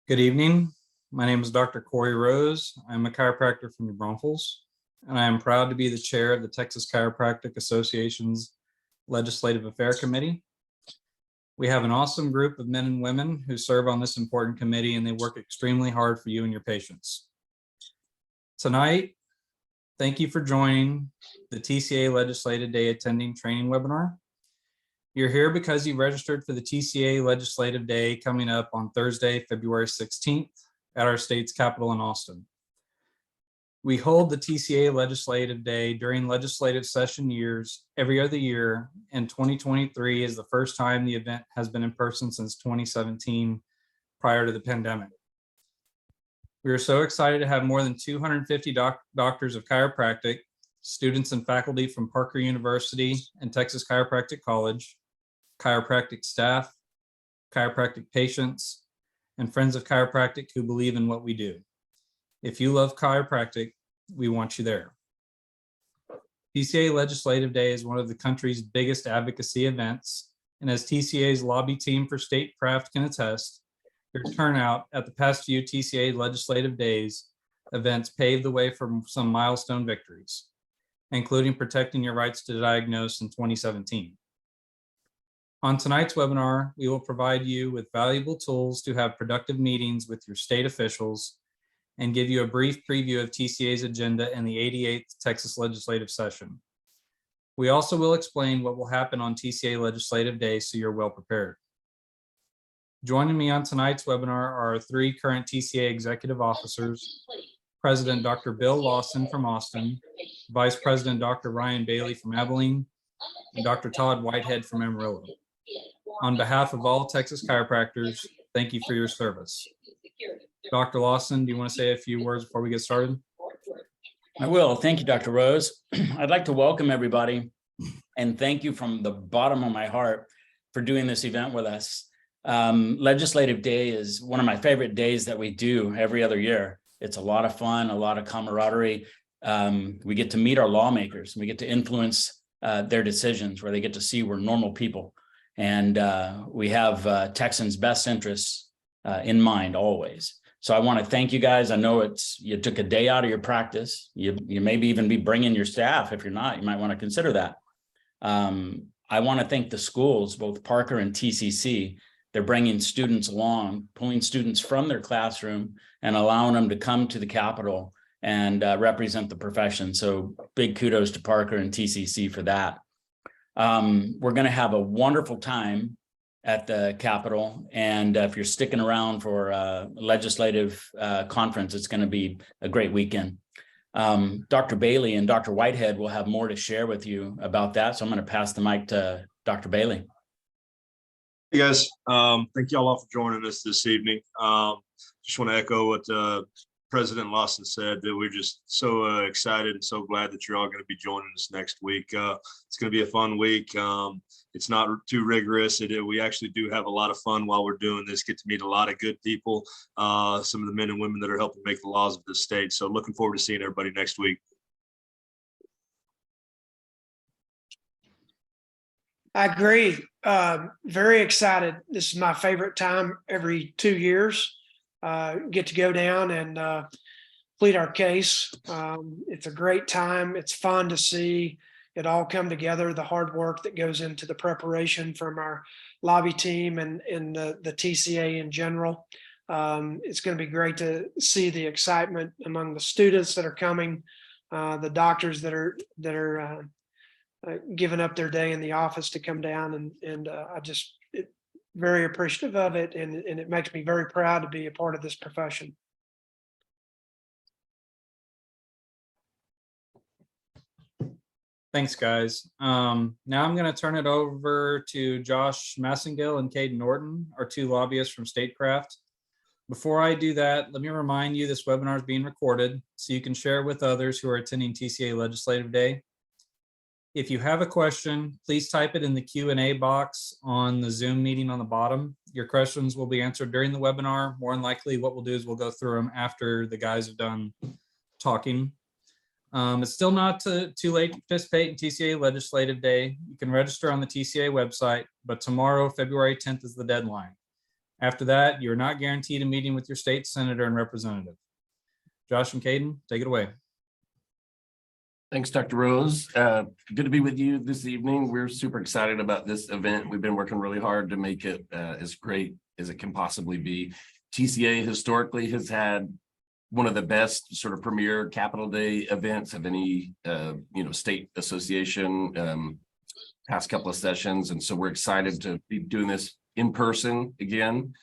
Good evening. My name is Dr. Corey Rose. I'm a chiropractor from New Braunfels, and I am proud to be the chair of the Texas Chiropractic Association's Legislative Affairs Committee. We have an awesome group of men and women who serve on this important committee, and they work extremely hard for you and your patients. Tonight, thank you for joining the TCA Legislative Day Attending Training Webinar. You're here because you registered for the TCA Legislative Day coming up on Thursday, February 16th at our state's capital in Austin. We hold the TCA Legislative Day during legislative session years every other year, and 2023 is the first time the event has been in person since 2017 prior to the pandemic. We are so excited to have more than 250 doctors of chiropractic, students and faculty from Parker University and Texas Chiropractic College, chiropractic staff, chiropractic patients, and friends of chiropractic who believe in what we do. If you love chiropractic, we want you there. TCA Legislative Day is one of the country's biggest advocacy events, and as TCA's lobby team for statecraft can attest, your turnout at the past few TCA Legislative Days events paved the way for some milestone victories, including protecting your rights to diagnose in 2017. On tonight's webinar, we will provide you with valuable tools to have productive meetings with your state officials and give you a brief preview of TCA's agenda in the 88th Texas Legislative Session. We also will explain what will happen on TCA Legislative Day so you're well prepared. Joining me on tonight's webinar are our three current TCA executive officers, President Dr. Bill Lawson from Austin, Vice President Dr. Ryan Bailey from Abilene, and Dr. Todd Whitehead from Amarillo. On behalf of all Texas chiropractors, thank you for your service. Dr. Lawson, do you want to say a few words before we get started? I will. Thank you, Dr. Rose. I'd like to welcome everybody and thank you from the bottom of my heart for doing this event with us. Legislative Day is one of my favorite days that we do every other year. It's a lot of fun, a lot of camaraderie. We get to meet our lawmakers. We get to influence their decisions where they get to see we're normal people. And we have Texans' best interests in mind always. So I want to thank you guys. I know you took a day out of your practice. You maybe even be bringing your staff. If you're not, you might want to consider that. I want to thank the schools, both Parker and TCC. They're bringing students along, pulling students from their classroom and allowing them to come to the Capitol and represent the profession. So big kudos to Parker and TCC for that. We're going to have a wonderful time at the Capitol. And if you're sticking around for a legislative conference, it's going to be a great weekend. Dr. Bailey and Dr. Whitehead will have more to share with you about that. So I'm going to pass the mic to Dr. Bailey. Hey guys, thank you all for joining us this evening. Just want to echo what President Lawson said, that we're just so excited and so glad that you're all going to be joining us next week. It's going to be a fun week. It's not too rigorous. We actually do have a lot of fun while we're doing this, get to meet a lot of good people, some of the men and women that are helping make the laws of the state. So looking forward to seeing everybody next week. I agree. Very excited. This is my favorite time every 2 years. Get to go down and plead our case. It's a great time. It's fun to see it all come together, the hard work that goes into the preparation from our lobby team and the TCA in general. It's going to be great to see the excitement among the students that are coming, the doctors that are giving up their day in the office to come down, and I just very appreciative of it, and it makes me very proud to be a part of this profession. Thanks, guys. Now I'm going to turn it over to Josh Massengill and Caden Norton, our two lobbyists from Statecraft. Before I do that, let me remind you this webinar is being recorded so you can share with others who are attending TCA Legislative Day. If you have a question, please type it in the Q&A box on the Zoom meeting on the bottom. Your questions will be answered during the webinar. More than likely, what we'll do is we'll go through them after the guys have done talking. It's still not too late to participate in TCA Legislative Day. You can register on the TCA website, but tomorrow, February 10th, is the deadline. After that, you're not guaranteed a meeting with your state senator and representative. Josh and Caden, take it away. Thanks, Dr. Rose. Good to be with you this evening. We're super excited about this event. We've been working really hard to make it as great as it can possibly be. TCA historically has had one of the best sort of premier Capitol Day events of any state association past couple of sessions. And so we're excited to be doing this in person again.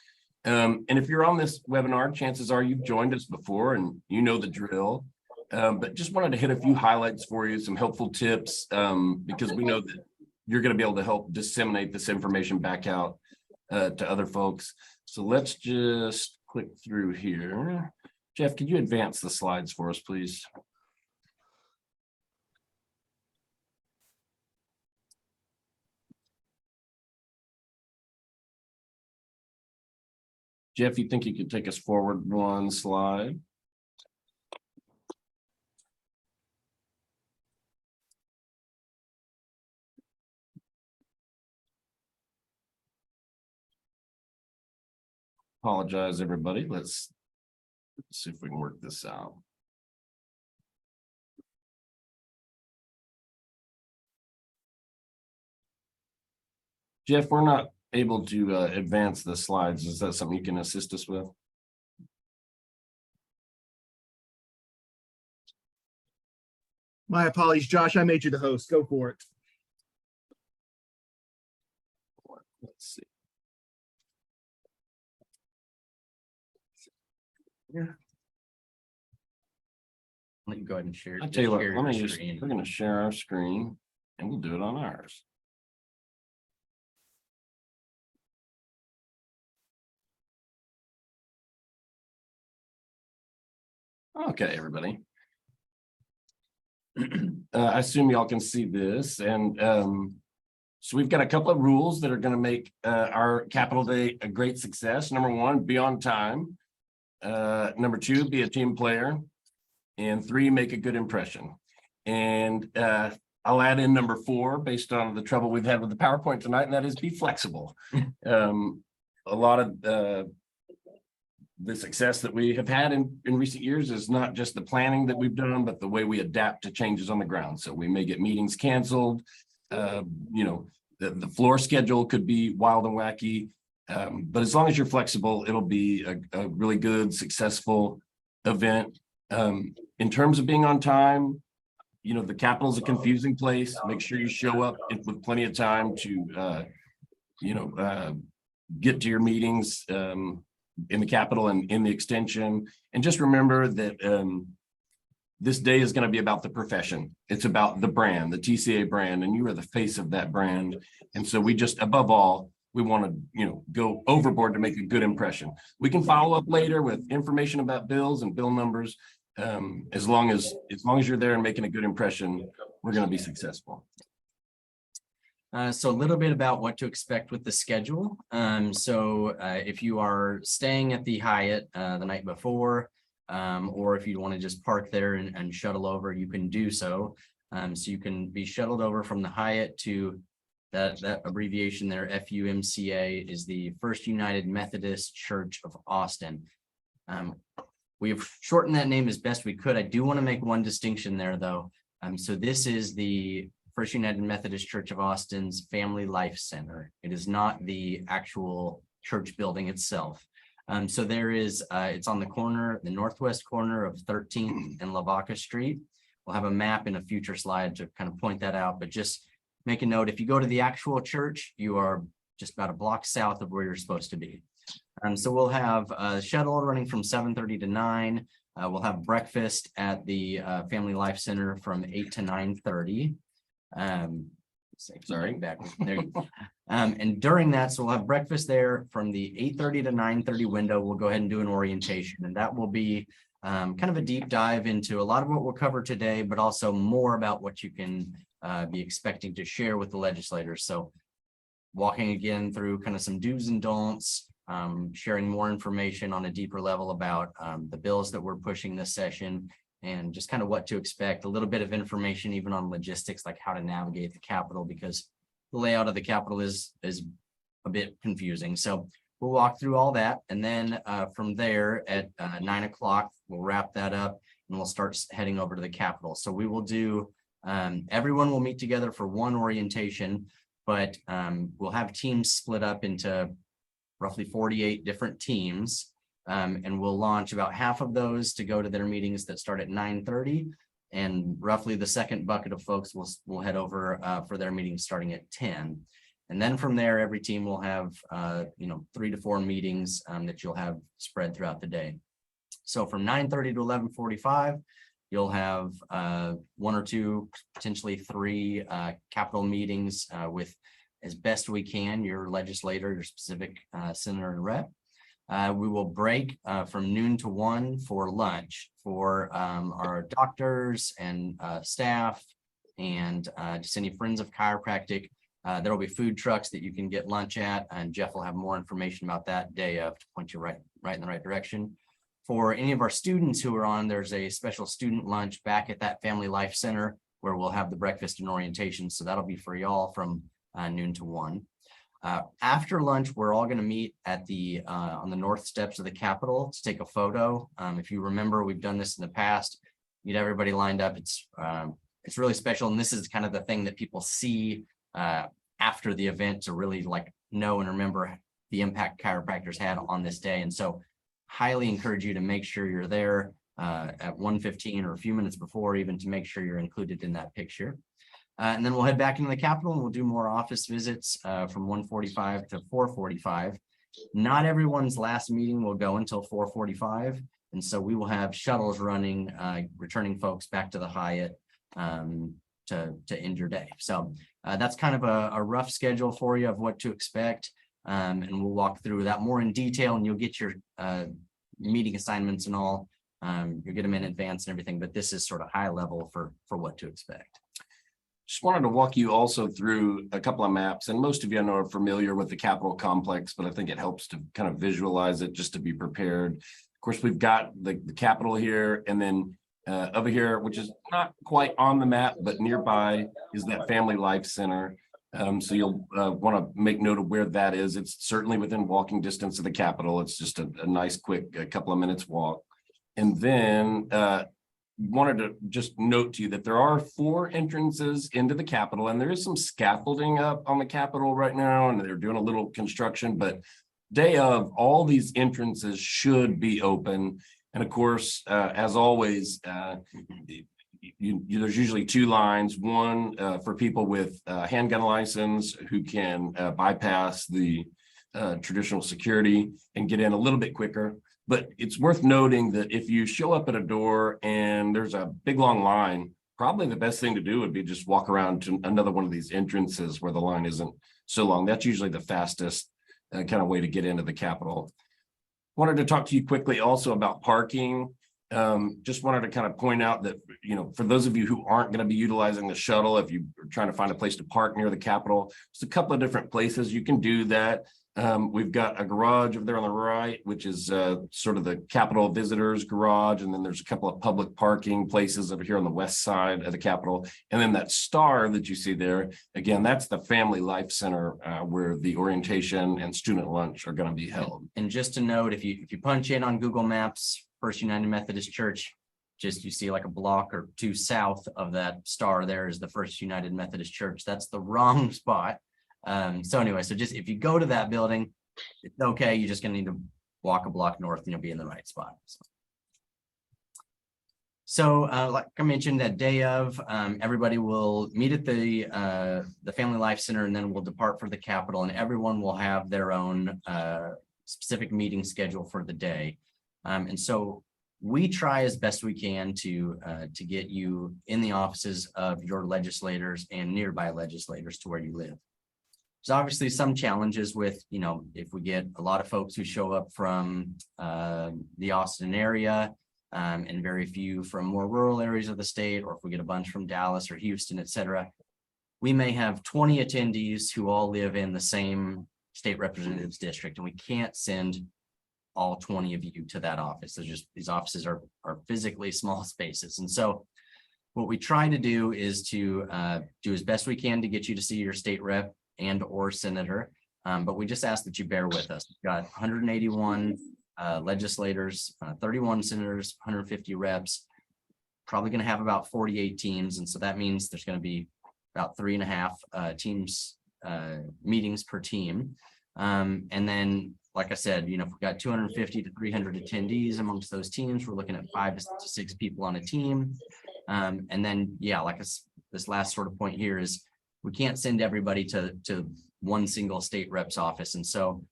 And if you're on this webinar, chances are you've joined us before and you know the drill. But just wanted to hit a few highlights for you, some helpful tips, because we know that you're going to be able to help disseminate this information back out to other folks. So let's just click through here. Jeff, could you advance the slides for us, please? Jeff, you think you could take us forward one slide? Apologize, everybody. Let's see if we can work this out. Jeff, we're not able to advance the slides. Is that something you can assist us with? My apologies, Josh. I made you the host. Go for it. Let's see. Let you go ahead and share. I'll tell you what, share let me your just, screen. we're going to share our screen and we'll do it on ours. Okay, everybody. I assume y'all can see this, and so we've got a couple of rules that are going to make our Capitol Day a great success. Number one, be on time. Number two, be a team player. And three, make a good impression. And I'll add in number four based on the trouble we've had with the PowerPoint tonight, and that is be flexible. A lot of the success that we have had in recent years is not just the planning that we've done, but the way we adapt to changes on the ground. So we may get meetings canceled. The floor schedule could be wild and wacky. But as long as you're flexible, it'll be a really good, successful event. In terms of being on time, the Capitol is a confusing place. Make sure you show up with plenty of time to, get to your meetings in the Capitol and in the extension. And just remember that this day is going to be about the profession. It's about the brand, the TCA brand, and you are the face of that brand. And so we just, above all, we want to, go overboard to make a good impression. We can follow up later with information about bills and bill numbers. As long as you're there and making a good impression, we're going to be successful. So a little bit about what to expect with the schedule. If you are staying at the Hyatt the night before, or if you want to just park there and shuttle over, you can do so. So you can be shuttled over from the Hyatt to that abbreviation there, FUMCA, is the First United Methodist Church of Austin. We've shortened that name as best we could. I do want to make one distinction there, though. So this is the First United Methodist Church of Austin's Family Life Center. It is not the actual church building itself. So there is, it's on the northwest corner of 13th and Lavaca Street. We'll have a map in a future slide to kind of point that out, but just make a note, if you go to the actual church, you are just about a block south of where you're supposed to be. So we'll have a shuttle running from 7:30 to 9. We'll have breakfast at the Family Life Center from 8 to 9:30. Sorry, back there. And during that, so we'll have breakfast there from the 8:30 to 9:30 window. We'll go ahead and do an orientation, and that will be kind of a deep dive into a lot of what we'll cover today, but also more about what you can be expecting to share with the legislators. So walking again through kind of some do's and don'ts, sharing more information on a deeper level about the bills that we're pushing this session, and just kind of what to expect, a little bit of information even on logistics, like how to navigate the Capitol, because the layout of the Capitol is a bit confusing. So we'll walk through all that. And then from there at 9 o'clock, we'll wrap that up and we'll start heading over to the Capitol. So we will do, everyone will meet together for one orientation, but we'll have teams split up into roughly 48 different teams. And we'll launch about half of those to go to their meetings that start at 9:30. And roughly the second bucket of folks will head over for their meetings starting at 10. And then from there, every team will have, 3 to 4 meetings that you'll have spread throughout the day. So from 9:30 to 11:45, you'll have 1 or 2, potentially 3 Capitol meetings with, as best we can, your legislator, your specific senator and rep. We will break from noon to 1 for lunch for our doctors and staff and just any friends of chiropractic. There will be food trucks that you can get lunch at, and Jeff will have more information about that day of to point you right in the right direction. For any of our students who are on, there's a special student lunch back at that Family Life Center where we'll have the breakfast and orientation. So that'll be for y'all from noon to 1. After lunch, we're all going to meet at the on the north steps of the Capitol to take a photo. If you remember, we've done this in the past. Get everybody lined up. It's really special, and this is kind of the thing that people see after the event to really know and remember the impact chiropractors had on this day. And so highly encourage you to make sure you're there at 1:15 or a few minutes before, even to make sure you're included in that picture. And then we'll head back into the Capitol and we'll do more office visits from 1:45 to 4:45. Not everyone's last meeting will go until 4:45. And so we will have shuttles running, returning folks back to the Hyatt to end your day. So that's kind of a rough schedule for you of what to expect. And we'll walk through that more in detail, and you'll get your meeting assignments and all. You'll get them in advance and everything, but this is sort of high level for what to expect. Just wanted to walk you also through a couple of maps, and most of you I know are familiar with the Capitol complex, but I think it helps to kind of visualize it just to be prepared. Of course, we've got the Capitol here, and then over here, which is not quite on the map, but nearby is that Family Life Center. So you'll want to make note of where that is. It's certainly within walking distance of the Capitol. It's just a nice, quick couple of minutes walk. And then wanted to just note to you that there are 4 entrances into the Capitol, and there is some scaffolding up on the Capitol right now, and they're doing a little construction, but day of, all these entrances should be open. And of course, as always, there's usually 2 lines, one for people with handgun license who can bypass the traditional security and get in a little bit quicker. But it's worth noting that if you show up at a door and there's a big long line, probably the best thing to do would be just walk around to another one of these entrances where the line isn't so long. That's usually the fastest kind of way to get into the Capitol. Wanted to talk to you quickly also about parking. Just wanted to kind of point out that, for those of you who aren't going to be utilizing the shuttle, if you are trying to find a place to park near the Capitol, there's a couple of different places you can do that. We've got a garage over there on the right, which is sort of the Capitol visitors garage. And then there's a couple of public parking places over here on the west side of the Capitol. And then that star that you see there, again, that's the Family Life Center where the orientation and student lunch are going to be held. And just to note, if you punch in on Google Maps, First United Methodist Church, just you see like a block or 2 south of that star there is the First United Methodist Church. That's the wrong spot. So anyway, so just if you go to that building, it's okay. You're just going to need to walk a block north and you'll be in the right spot. So like I mentioned, that day of, everybody will meet at the Family Life Center, and then we'll depart for the Capitol, and everyone will have their own specific meeting schedule for the day. And so we try as best we can to get you in the offices of your legislators and nearby legislators to where you live. There's obviously some challenges with, if we get a lot of folks who show up from the Austin area and very few from more rural areas of the state, or if we get a bunch from Dallas or Houston, et cetera, we may have 20 attendees who all live in the same state representative's district, and we can't send all 20 of you to that office. These offices are physically small spaces. And so what we try to do is to do as best we can to get you to see your state rep and or senator. But we just ask that you bear with us. We've got 181 legislators, 31 senators, 150 reps, probably going to have about 48 teams. And so that means there's going to be about 3.5 teams meetings per team. And then, like I said, if we've got 250 to 300 attendees amongst those teams, we're looking at 5 to 6 people on a team. And then, yeah, like this last sort of point here is we can't send everybody to one single state rep's office. And so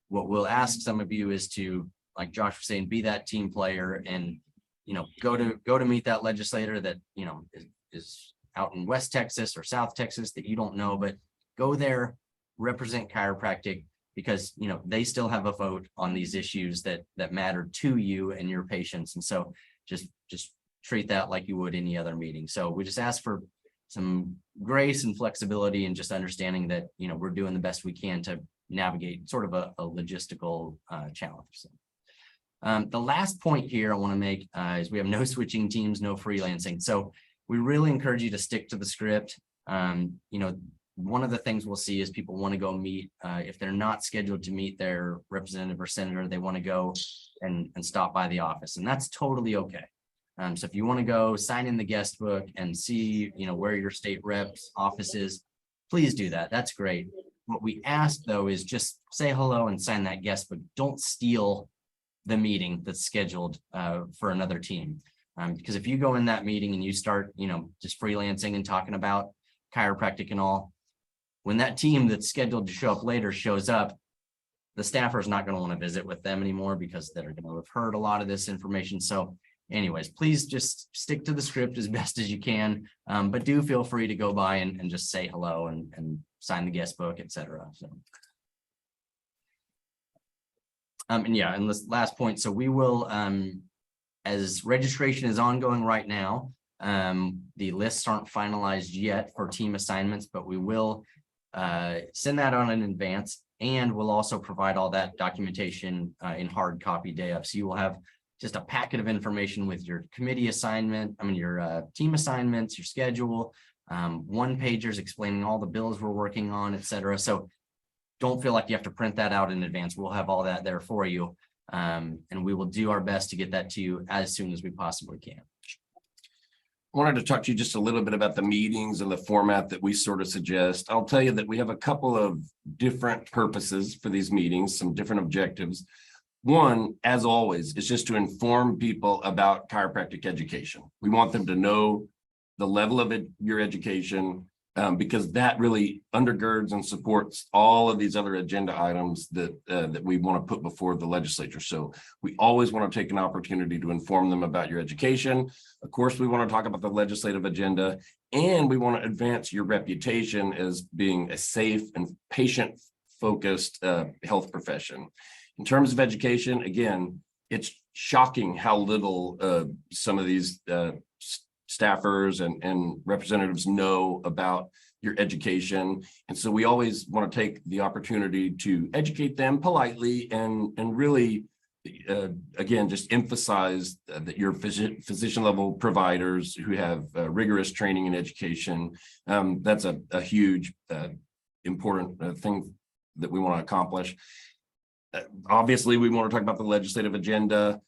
what we'll ask some of you is to, like Josh was saying, be that team player and, go to meet that legislator that, is out in West Texas or South Texas that you don't know, but go there, represent chiropractic, because, they still have a vote on these issues that matter to you and your patients. And so just treat that like you would any other meeting. So we just ask for some grace and flexibility and just understanding that, we're doing the best we can to navigate sort of a logistical challenge. So, the last point here I want to make is we have no switching teams, no freelancing. So we really encourage you to stick to the script. One of the things we'll see is people want to go meet, if they're not scheduled to meet their representative or senator, they want to go and stop by the office, and that's totally okay. So if you want to go sign in the guest book and see, where your state rep's office is, please do that. That's great. What we ask though is just say hello and sign that guest book. Don't steal the meeting that's scheduled for another team. Because if you go in that meeting and you start, just freelancing and talking about chiropractic and all, when that team that's scheduled to show up later shows up, the staffer is not going to want to visit with them anymore because they're going to have heard a lot of this information. So anyways, please just stick to the script as best as you can, but do feel free to go by and just say hello and sign the guest book, etc. So, and this last point. So we will, as registration is ongoing right now, the lists aren't finalized yet for team assignments, but we will send that on in advance, and we'll also provide all that documentation in hard copy day of. So you will have just a packet of information with your committee assignment, your team assignments, your schedule, one pagers explaining all the bills we're working on, etc. So don't feel like you have to print that out in advance. We'll have all that there for you. And we will do our best to get that to you as soon as we possibly can. I wanted to talk to you just a little bit about the meetings and the format that we sort of suggest. I'll tell you that we have a couple of different purposes for these meetings, some different objectives. One, as always, is just to inform people about chiropractic education. We want them to know the level of your education, because that really undergirds and supports all of these other agenda items that we want to put before the legislature. So we always want to take an opportunity to inform them about your education. Of course, we want to talk about the legislative agenda, and we want to advance your reputation as being a safe and patient-focused health profession. In terms of education, again, it's shocking how little some of these staffers and representatives know about your education. And so we always want to take the opportunity to educate them politely and really, again, just emphasize that you're physician level providers who have rigorous training and education. That's a huge, important thing that we want to accomplish. Obviously, we want to talk about the legislative agenda.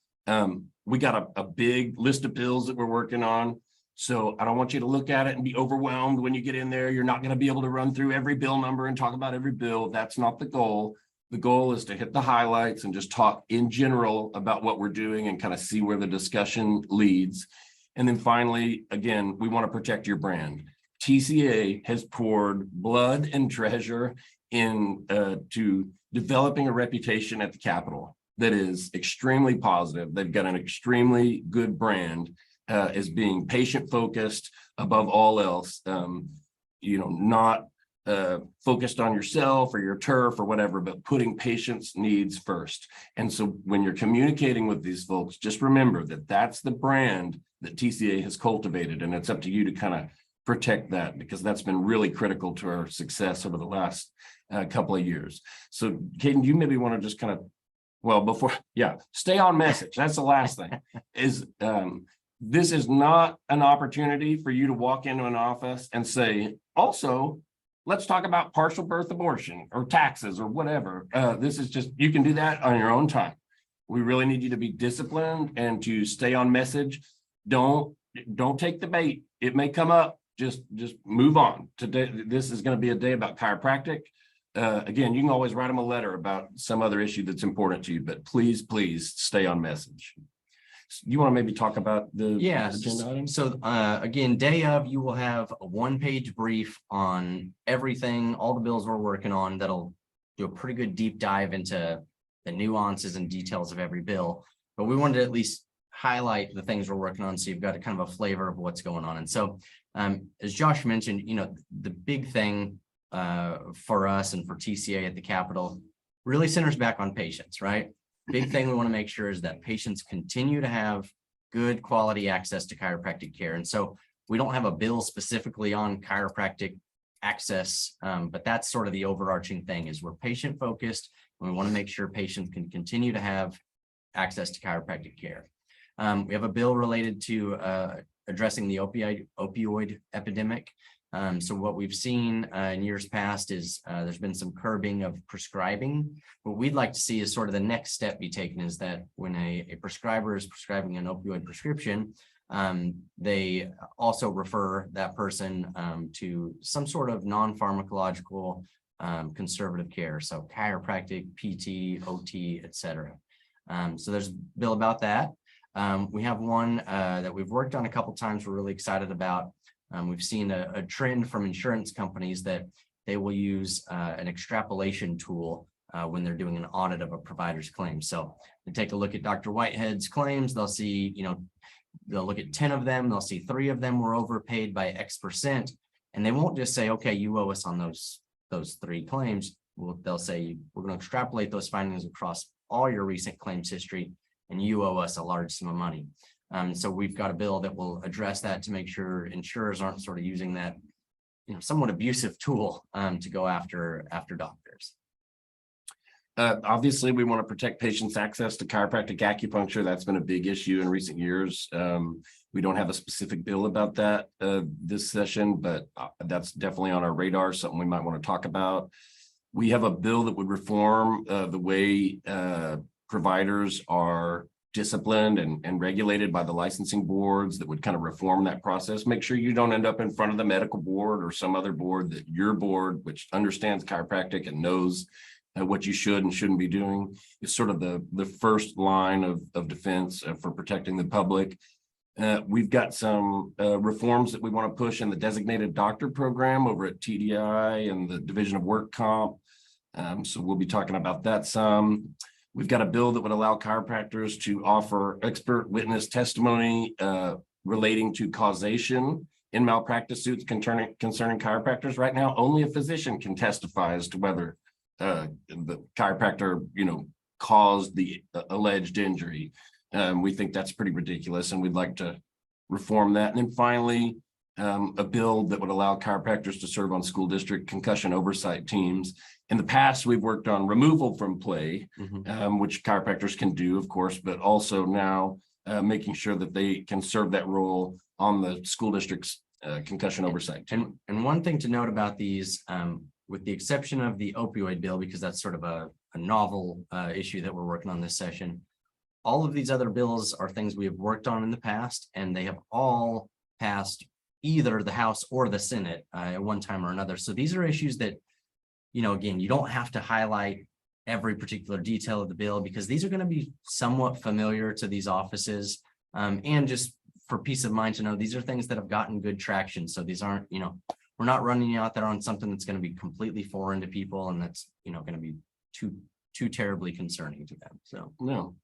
We got a big list of bills that we're working on. So I don't want you to look at it and be overwhelmed when you get in there. You're not going to be able to run through every bill number and talk about every bill. That's not the goal. The goal is to hit the highlights and just talk in general about what we're doing and kind of see where the discussion leads. And then finally, again, we want to protect your brand. TCA has poured blood and treasure into developing a reputation at the Capitol that is extremely positive. They've got an extremely good brand as being patient focused above all else, not focused on yourself or your turf or whatever, but putting patients' needs first. And so when you're communicating with these folks, just remember that that's the brand that TCA has cultivated, and it's up to you to kind of protect that, because that's been really critical to our success over the last couple of years. So Caden, you maybe want to just kind of, stay on message. That's the last thing is, this is not an opportunity for you to walk into an office and say, also, let's talk about partial birth abortion or taxes or whatever. This is just, you can do that on your own time. We really need you to be disciplined and to stay on message. Don't take the bait. It may come up. Just move on. Today, this is going to be a day about chiropractic. Again, you can always write them a letter about some other issue that's important to you, but please stay on message. You want to maybe talk about the agenda items? So again, day of, you will have a 1-page brief on everything, all the bills we're working on. That'll do a pretty good deep dive into the nuances and details of every bill. But we wanted to at least highlight the things we're working on, so you've got a kind of a flavor of what's going on. And so as Josh mentioned, the big thing for us and for TCA at the Capitol really centers back on patients, right? Big thing we want to make sure is that patients continue to have good quality access to chiropractic care. And so we don't have a bill specifically on chiropractic access, but that's sort of the overarching thing, is we're patient focused and we want to make sure patients can continue to have access to chiropractic care. We have a bill related to addressing the opioid epidemic. So what we've seen in years past is there's been some curbing of prescribing. What we'd like to see is sort of the next step be taken is that when a prescriber is prescribing an opioid prescription, they also refer that person to some sort of non-pharmacological conservative care. So chiropractic, PT, OT, etc. So there's a bill about that. We have one that we've worked on a couple of times we're really excited about. We've seen a trend from insurance companies that they will use an extrapolation tool when they're doing an audit of a provider's claim. So they take a look at Dr. Whitehead's claims. They'll see, they'll look at 10 of them. They'll see 3 of them were overpaid by X%. And they won't just say, okay, you owe us on those 3 claims. They'll say, we're going to extrapolate those findings across all your recent claims history, and you owe us a large sum of money. So we've got a bill that will address that to make sure insurers aren't sort of using that, somewhat abusive tool to go after doctors. Obviously, we want to protect patients' access to chiropractic acupuncture. That's been a big issue in recent years. We don't have a specific bill about that this session, but that's definitely on our radar, something we might want to talk about. We have a bill that would reform the way providers are disciplined and regulated by the licensing boards, that would kind of reform that process. Make sure you don't end up in front of the medical board or some other board, that your board, which understands chiropractic and knows what you should and shouldn't be doing, is sort of the first line of defense for protecting the public. We've got some reforms that we want to push in the designated doctor program over at TDI and the Division of Work Comp. So we'll be talking about that some. We've got a bill that would allow chiropractors to offer expert witness testimony relating to causation in malpractice suits concerning chiropractors. Right now, only a physician can testify as to whether the chiropractor, caused the alleged injury. We think that's pretty ridiculous, and we'd like to reform that. And then finally, a bill that would allow chiropractors to serve on school district concussion oversight teams. In the past, we've worked on removal from play, which chiropractors can do, of course, but also now making sure that they can serve that role on the school district's concussion oversight team. And one thing to note about these, with the exception of the opioid bill, because that's sort of a novel issue that we're working on this session, all of these other bills are things we have worked on in the past, and they have all passed either the House or the Senate at one time or another. So these are issues that, again, you don't have to highlight every particular detail of the bill, because these are going to be somewhat familiar to these offices, and just for peace of mind to know these are things that have gotten good traction. So these aren't, we're not running you out there on something that's going to be completely foreign to people, and that's, going to be too terribly concerning to them. So no.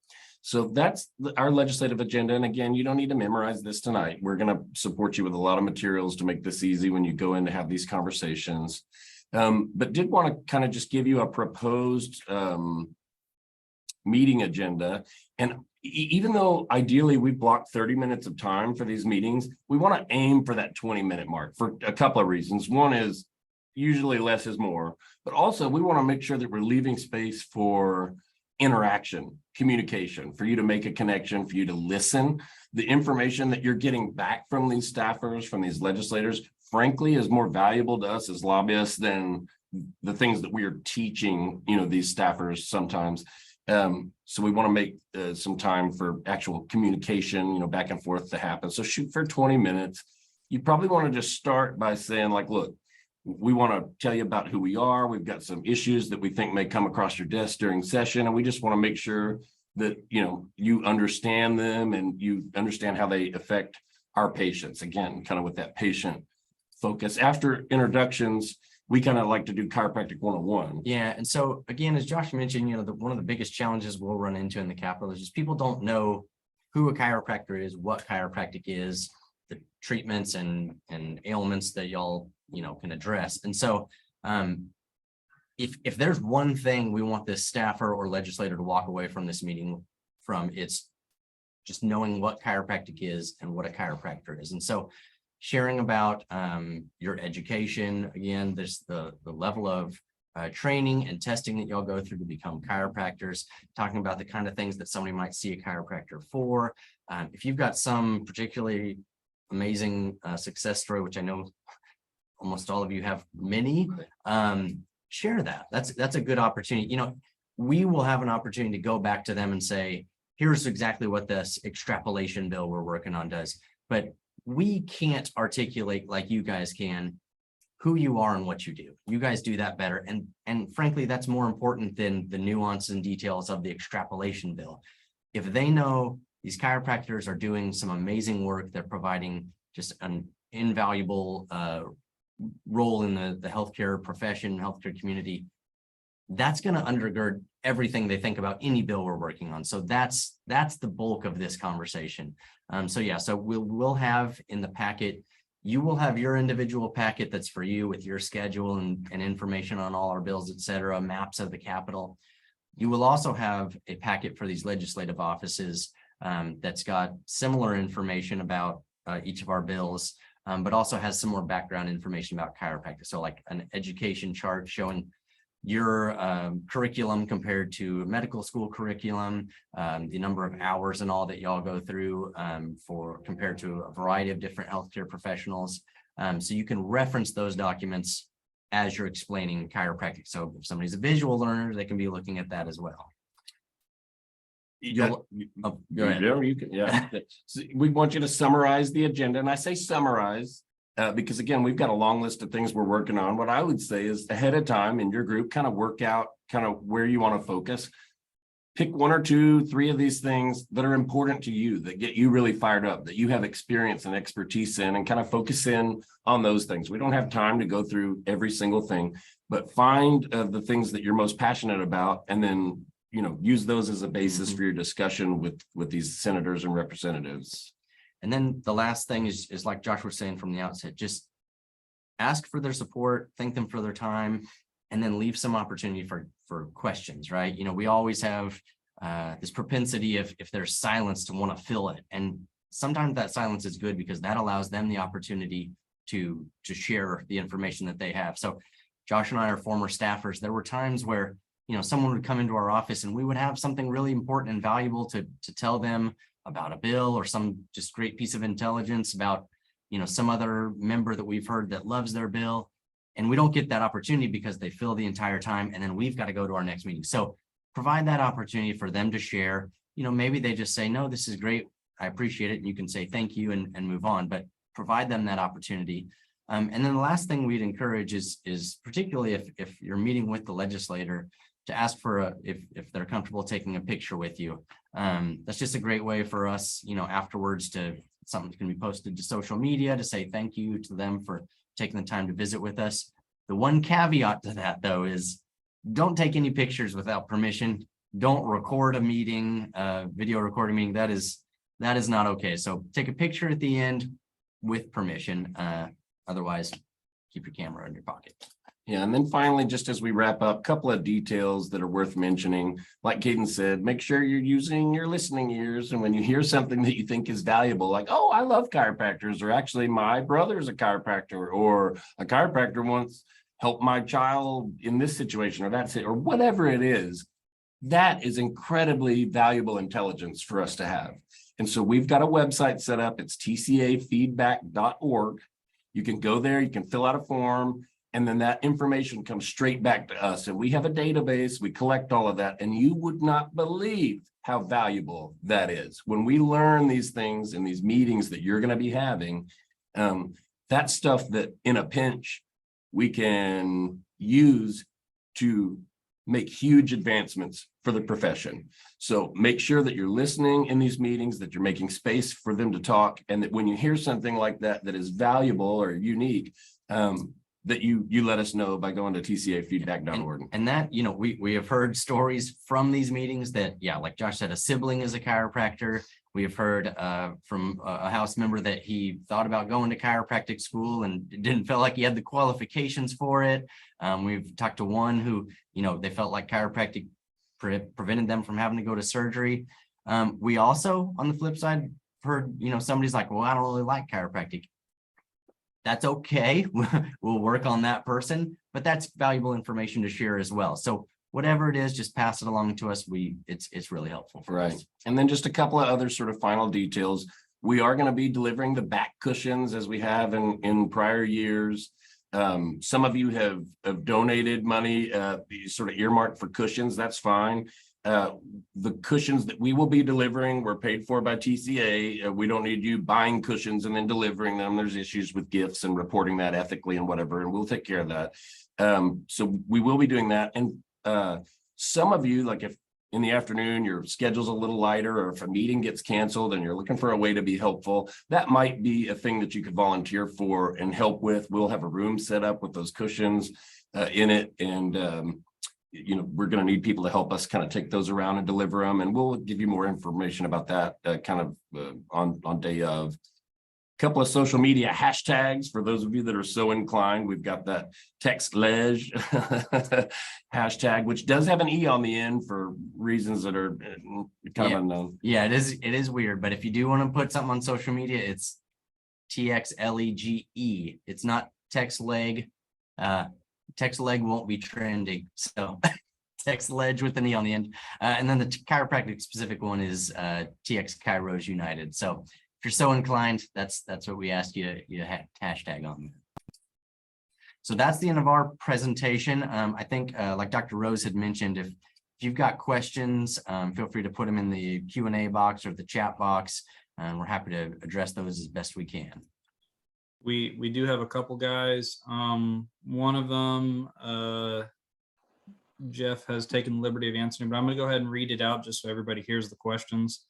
So that's our legislative agenda. And again, you don't need to memorize this tonight. We're going to support you with a lot of materials to make this easy when you go in to have these conversations. But did want to kind of just give you a proposed meeting agenda. And even though ideally we blocked 30 minutes of time for these meetings, we want to aim for that 20-minute mark for a couple of reasons. One is usually less is more, but also we want to make sure that we're leaving space for interaction, communication, for you to make a connection, for you to listen. The information that you're getting back from these staffers, from these legislators, frankly is more valuable to us as lobbyists than the things that we are teaching, these staffers sometimes. So we want to make some time for actual communication, back and forth to happen. So shoot for 20 minutes. You probably want to just start by saying like, look, we want to tell you about who we are. We've got some issues that we think may come across your desk during session. And we just want to make sure that, you understand them and you understand how they affect our patients. Again, kind of with that patient focus. After introductions, we kind of like to do chiropractic 101. Yeah. And so again, as Josh mentioned, one of the biggest challenges we'll run into in the Capitol is just people don't know who a chiropractor is, what chiropractic is, the treatments and ailments that y'all, can address. And so if there's one thing we want this staffer or legislator to walk away from this meeting from, it's just knowing what chiropractic is and what a chiropractor is. And so sharing about your education, again, there's the level of training and testing that y'all go through to become chiropractors, talking about the kind of things that somebody might see a chiropractor for. If you've got some particularly amazing success story, which I know almost all of you have many, share that. That's a good opportunity. We will have an opportunity to go back to them and say, here's exactly what this extrapolation bill we're working on does. But we can't articulate like you guys can who you are and what you do. You guys do that better. And frankly, that's more important than the nuance and details of the extrapolation bill. If they know these chiropractors are doing some amazing work, they're providing just an invaluable role in the healthcare profession, healthcare community, that's going to undergird everything they think about any bill we're working on. So that's the bulk of this conversation. So we'll have in the packet, you will have your individual packet that's for you with your schedule and information on all our bills, et cetera, maps of the Capitol. You will also have a packet for these legislative offices that's got similar information about each of our bills, but also has some more background information about chiropractic. So like an education chart showing your curriculum compared to medical school curriculum, the number of hours and all that y'all go through compared to a variety of different healthcare professionals. So you can reference those documents as you're explaining chiropractic. So if somebody's a visual learner, they can be looking at that as well. Go ahead. Yeah. So we want you to summarize the agenda, and I say summarize because again, we've got a long list of things we're working on. What I would say is ahead of time in your group, kind of work out kind of where you want to focus. Pick 1 or 2, 3 of these things that are important to you, that get you really fired up, that you have experience and expertise in, and kind of focus in on those things. We don't have time to go through every single thing, but find the things that you're most passionate about, and then use those as a basis for your discussion with these senators and representatives. And then the last thing is like Josh was saying from the outset, just ask for their support, thank them for their time, and then leave some opportunity for questions, right? We always have this propensity if there's silence to want to fill it. And sometimes that silence is good because that allows them the opportunity to share the information that they have. So Josh and I are former staffers. There were times where someone would come into our office and we would have something really important and valuable to tell them about a bill or some just great piece of intelligence about, some other member that we've heard that loves their bill. And we don't get that opportunity because they fill the entire time and then we've got to go to our next meeting. So provide that opportunity for them to share. Maybe they just say, no, this is great, I appreciate it. And you can say thank you and move on, but provide them that opportunity. And then the last thing we'd encourage is particularly if you're meeting with the legislator, to ask for if they're comfortable taking a picture with you. That's just a great way for us, afterwards something can be posted to social media to say thank you to them for taking the time to visit with us. The one caveat to that though is don't take any pictures without permission. Don't record a meeting, video recording meeting. That is not okay. So take a picture at the end with permission. Otherwise, keep your camera in your pocket. Yeah, and then finally, just as we wrap up, a couple of details that are worth mentioning. Like Caden said, make sure you're using your listening ears. And when you hear something that you think is valuable, like, oh, I love chiropractors, or actually my brother's a chiropractor, or a chiropractor once helped my child in this situation, or that's it, or whatever it is, that is incredibly valuable intelligence for us to have. And so we've got a website set up. It's tcafeedback.org. You can go there, you can fill out a form, and then that information comes straight back to us. And we have a database, we collect all of that, and you would not believe how valuable that is. When we learn these things in these meetings that you're going to be having, that's stuff that in a pinch we can use to make huge advancements for the profession. So make sure that you're listening in these meetings, that you're making space for them to talk, and that when you hear something like that that is valuable or unique, that you let us know by going to tcafeedback.org. And that, you know, we have heard stories from these meetings that, yeah, like Josh said, a sibling is a chiropractor. We have heard from a House member that he thought about going to chiropractic school and didn't feel like he had the qualifications for it. We've talked to one who, you know, they felt like chiropractic prevented them from having to go to surgery. We also, on the flip side, heard, you know, somebody's like, well, I don't really like chiropractic. That's okay. We'll work on that person, but that's valuable information to share as well. So whatever it is, just pass it along to us. It's really helpful for us. And then just a couple of other sort of final details. We are going to be delivering the back cushions as we have in prior years. Some of you have donated money, sort of earmarked for cushions. That's fine. The cushions that we will be delivering were paid for by TCA. We don't need you buying cushions and then delivering them. There's issues with gifts and reporting that ethically and whatever, and we'll take care of that. So we will be doing that. And some of you, like if in the afternoon your schedule's a little lighter, or if a meeting gets canceled and you're looking for a way to be helpful, that might be a thing that you could volunteer for and help with. We'll have a room set up with those cushions in it, and you know, we're going to need people to help us kind of take those around and deliver them, and we'll give you more information about that kind of on day of. Couple of social media hashtags for those of you that are so inclined. We've got that TextLeg hashtag, which does have an E on the end for reasons that are kind of unknown. Yeah, it is weird, but if you do want to put something on social media, it's TXLEGE. It's not TextLeg. TextLeg won't be trending, so TextLeg with an E on the end. And then the chiropractic specific one is TX Kairos United. So if you're so inclined, that's what we ask you to hashtag on. So that's the end of our presentation. I think like Dr. Rose had mentioned, if you've got questions, feel free to put them in the Q&A box or the chat box, and we're happy to address those as best we can. We do have a couple guys. One of them, Jeff has taken the liberty of answering, but I'm going to go ahead and read it out just so everybody hears the questions.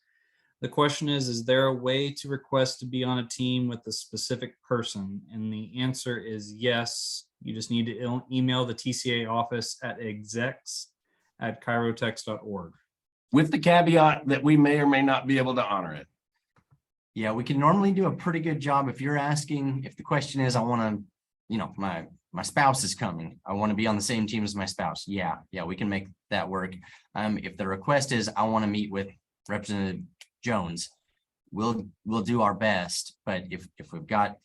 The question is there a way to request to be on a team with a specific person? And the answer is yes. You just need to email the TCA office at execs@chirotex.org. With the caveat that we may or may not be able to honor it. Yeah, we can normally do a pretty good job. If you're asking, if the question is, I want to, you know, my spouse is coming, I want to be on the same team as my spouse. Yeah, we can make that work. If the request is, I want to meet with Representative Jones, we'll do our best. But if we've got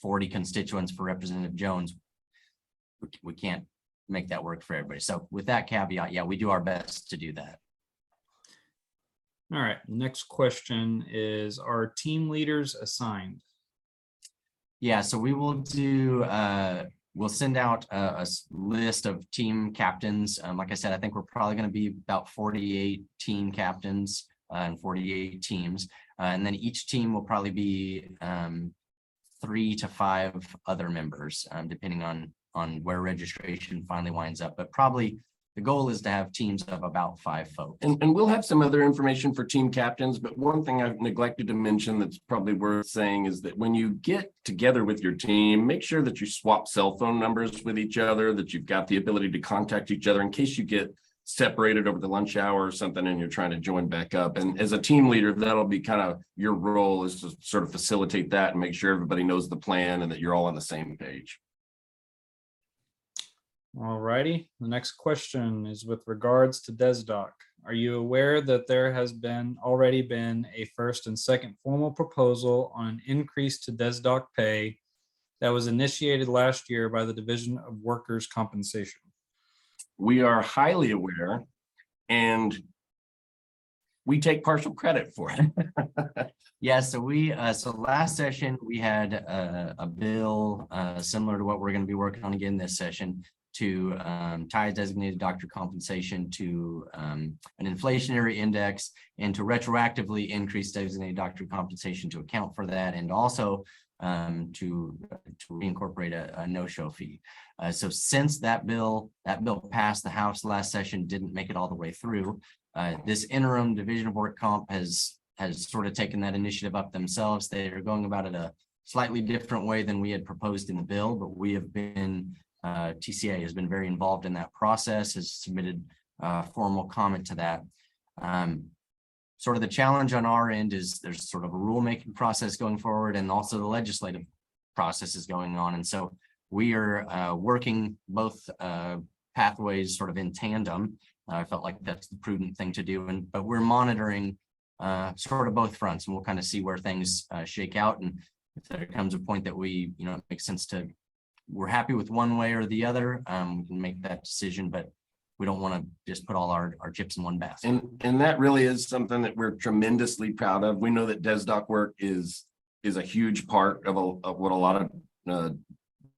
40 constituents for Representative Jones, we can't make that work for everybody. So with that caveat, yeah, we do our best to do that. All right, next question is, are team leaders assigned? Yeah, so we will do, we'll send out a list of team captains. Like I said, I think we're probably going to be about 48 team captains and 48 teams. And then each team will probably be 3 to 5 other members, depending on where registration finally winds up. But probably the goal is to have teams of about 5 folks. And we'll have some other information for team captains, but one thing I've neglected to mention that's probably worth saying is that when you get together with your team, make sure that you swap cell phone numbers with each other, that you've got the ability to contact each other in case you get separated over the lunch hour or something and you're trying to join back up. And as a team leader, that'll be kind of your role, is to sort of facilitate that and make sure everybody knows the plan and that you're all on the same page. All righty. The next question is with regards to DesDoc. Are you aware that there has already been a first and second formal proposal on an increase to DesDoc pay that was initiated last year by the Division of Workers' Compensation? We are highly aware, and we take partial credit for it. Yeah, so last session, we had a bill similar to what we're going to be working on again this session to tie designated doctor compensation to an inflationary index and to retroactively increase designated doctor compensation to account for that, and also to reincorporate a no-show fee. So since that bill passed the House last session, didn't make it all the way through, this interim Division of Work Comp has sort of taken that initiative up themselves. They are going about it a slightly different way than we had proposed in the bill, but we have been, TCA has been very involved in that process, has submitted formal comment to that. Sort of the challenge on our end is there's sort of a rulemaking process going forward, and also the legislative process is going on. And so we are working both pathways sort of in tandem. I felt like that's the prudent thing to do, but we're monitoring sort of both fronts, and we'll kind of see where things shake out. And if there comes a point that we, it makes sense to, we're happy with one way or the other, we can make that decision, but we don't want to just put all our chips in one basket. And that really is something that we're tremendously proud of. We know that DesDoc work is a huge part of what a lot of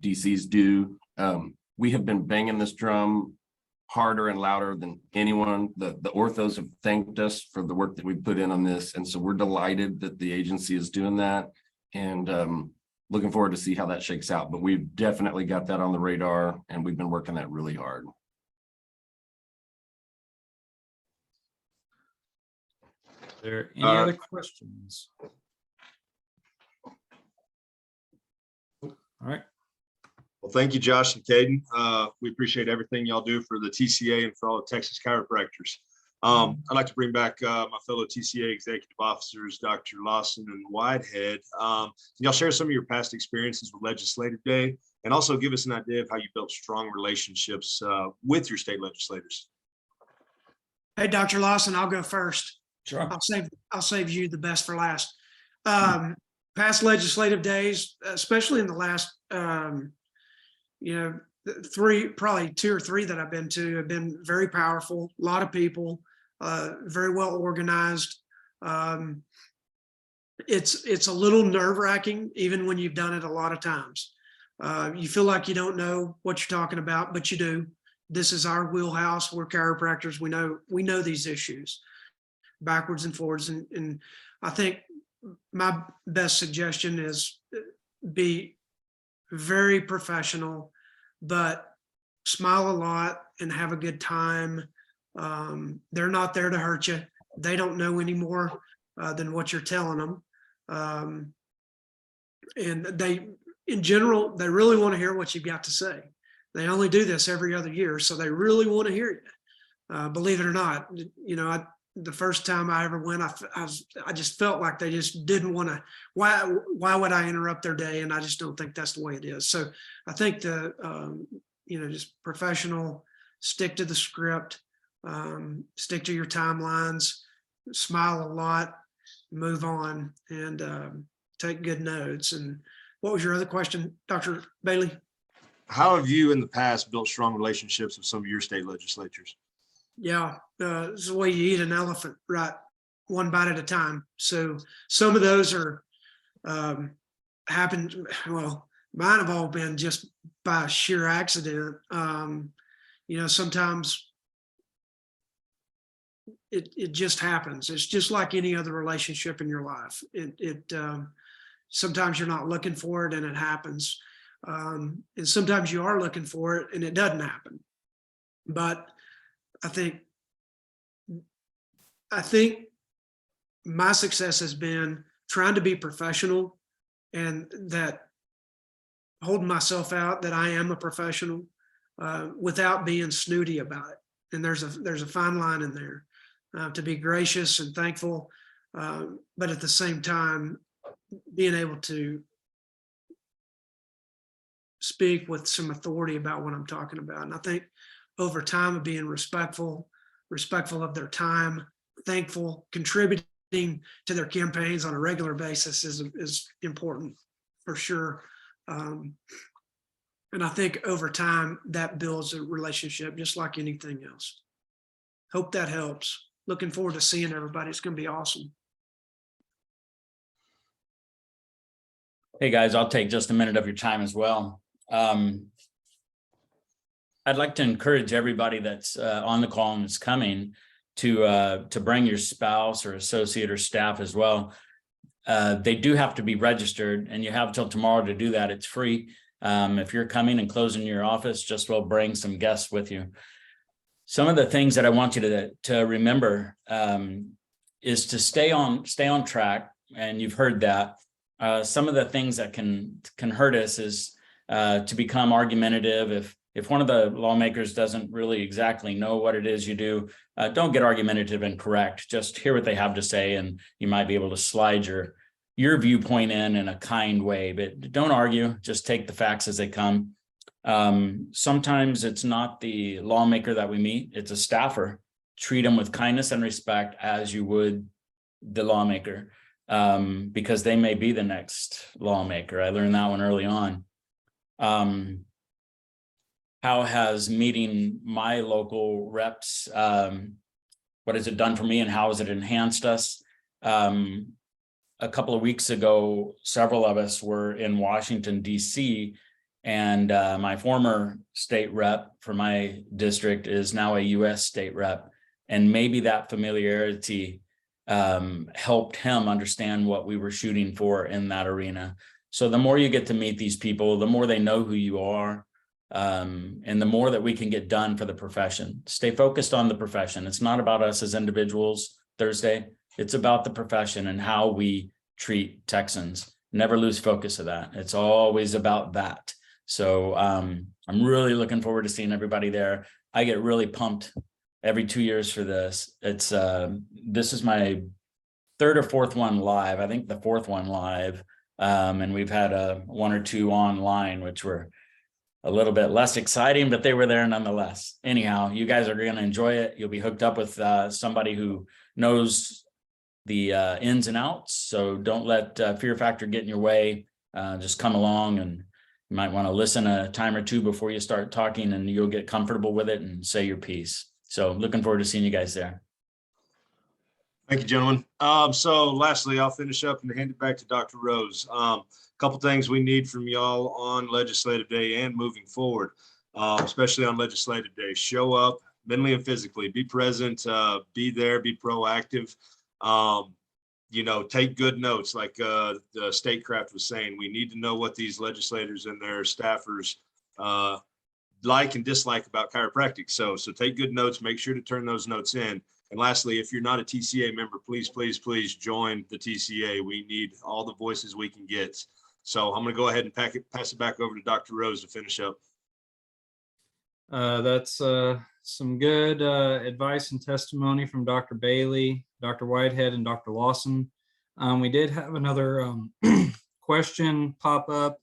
DCs do. We have been banging this drum harder and louder than anyone. The orthos have thanked us for the work that we put in on this. And so we're delighted that the agency is doing that, and looking forward to see how that shakes out. But we've definitely got that on the radar, and we've been working that really hard. Are there any other questions? All right. Well, thank you, Josh and Caden. We appreciate everything y'all do for the TCA and for all the Texas chiropractors. I'd like to bring back my fellow TCA executive officers, Dr. Lawson and Whitehead. Can y'all share some of your past experiences with Legislative Day, and also give us an idea of how you built strong relationships with your state legislators? Hey, Dr. Lawson, I'll go first. Sure. I'll save you the best for last. Past legislative days, especially in the last, probably 2 or 3 that I've been to, have been very powerful. A lot of people, very well organized. It's a little nerve-wracking, even when you've done it a lot of times. You feel like you don't know what you're talking about, but you do. This is our wheelhouse. We're chiropractors. We know these issues backwards and forwards. And I think my best suggestion is be very professional, but smile a lot and have a good time. They're not there to hurt you. They don't know any more than what you're telling them. And they, in general, they really want to hear what you've got to say. They only do this every other year, so they really want to hear you. Believe it or not, the first time I ever went, I just felt like they just didn't want to. Why would I interrupt their day? And I just don't think that's the way it is. So I think just professional, stick to the script, stick to your timelines, smile a lot, move on, and take good notes. And what was your other question, Dr. Bailey? How have you in the past built strong relationships with some of your state legislatures? Yeah, it's the way you eat an elephant, right? One bite at a time. So some of those are happened. Well, mine have all been just by sheer accident. Sometimes it just happens. It's just like any other relationship in your life. Sometimes you're not looking for it and it happens. And sometimes you are looking for it and it doesn't happen. But I think my success has been trying to be professional, and that holding myself out that I am a professional without being snooty about it. And there's a fine line in there to be gracious and thankful, but at the same time being able to speak with some authority about what I'm talking about. And I think over time of being respectful of their time, thankful, contributing to their campaigns on a regular basis is important for sure. And I think over time that builds a relationship just like anything else. Hope that helps. looking forward to seeing everybody. It's going to be awesome. Hey, guys, I'll take just a minute of your time as well. I'd like to encourage everybody that's on the call and is coming to bring your spouse or associate or staff as well. They do have to be registered, and you have till tomorrow to do that. It's free. If you're coming and closing your office, just will bring some guests with you. Some of the things that I want you to remember is to stay on track, and you've heard that. Some of the things that can hurt us is to become argumentative. If one of the lawmakers doesn't really exactly know what it is you do, don't get argumentative and correct. Just hear what they have to say, and you might be able to slide your viewpoint in a kind way, but don't argue. Just take the facts as they come. Sometimes it's not the lawmaker that we meet, it's a staffer. Treat them with kindness and respect as you would the lawmaker, because they may be the next lawmaker. I learned that one early on. How has meeting my local reps, what has it done for me, and how has it enhanced us? A couple of weeks ago, several of us were in Washington, D.C., and my former state rep for my district is now a U.S. state rep. And maybe that familiarity helped him understand what we were shooting for in that arena. So the more you get to meet these people, the more they know who you are, and the more that we can get done for the profession. Stay focused on the profession. It's not about us as individuals Thursday. It's about the profession and how we treat Texans. Never lose focus of that. It's always about that. So I'm really looking forward to seeing everybody there. I get really pumped every 2 years for this. It's this is my third or fourth one live. I think the fourth one live. And we've had one or two online, which were a little bit less exciting, but they were there nonetheless. Anyhow, you guys are going to enjoy it. You'll be hooked up with somebody who knows the ins and outs. So don't let fear factor get in your way. Just come along, and you might want to listen a time or two before you start talking, and you'll get comfortable with it and say your piece. So looking forward to seeing you guys there. Thank you, gentlemen. So lastly, I'll finish up and hand it back to Dr. Rose. Couple things we need from y'all on legislative day and moving forward, especially on legislative day. Show up mentally and physically, be present, be there, be proactive. Take good notes. Like the statecraft was saying, we need to know what these legislators and their staffers like and dislike about chiropractic. So take good notes, make sure to turn those notes in. And lastly, if you're not a TCA member, please, please, please join the TCA. We need all the voices we can get. So I'm going to go ahead and pass it back over to Dr. Rose to finish up. That's some good advice and testimony from Dr. Bailey, Dr. Whitehead, and Dr. Lawson. We did have another question pop up,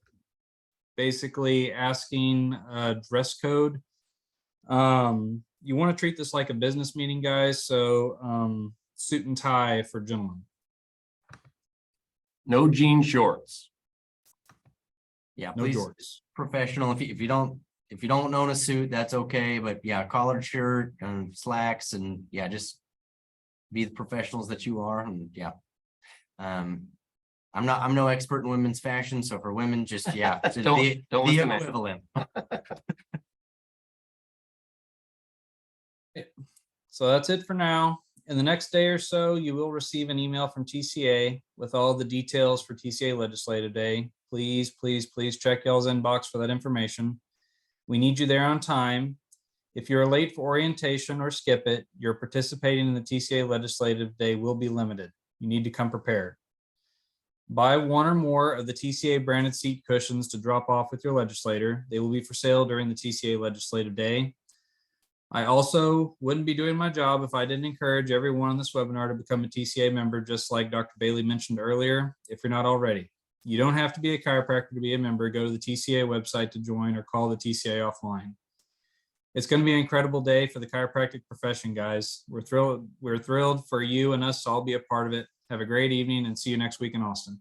basically asking dress code. You want to treat this like a business meeting, guys. So suit and tie for gentlemen. No jean shorts. Yeah, No please, jorts. professional. If you don't own a suit, that's okay. But yeah, collared shirt and slacks, and yeah, just be the professionals that you are. And yeah, I'm no expert in women's fashion, so for women, just yeah, Don't the listen to equivalent. So that's it for now. In the next day or so, you will receive an email from TCA with all the details for TCA Legislative Day. Please, please, please check y'all's inbox for that information. We need you there on time. If you're late for orientation or skip it, your participating in the TCA Legislative Day will be limited. You need to come prepared. Buy one or more of the TCA branded seat cushions to drop off with your legislator. They will be for sale during the TCA Legislative Day. I also wouldn't be doing my job if I didn't encourage everyone on this webinar to become a TCA member, just like Dr. Bailey mentioned earlier, if you're not already. You don't have to be a chiropractor to be a member. Go to the TCA website to join or call the TCA offline. It's going to be an incredible day for the chiropractic profession, guys. We're thrilled for you and us to all be a part of it. Have a great evening and see you next week in Austin.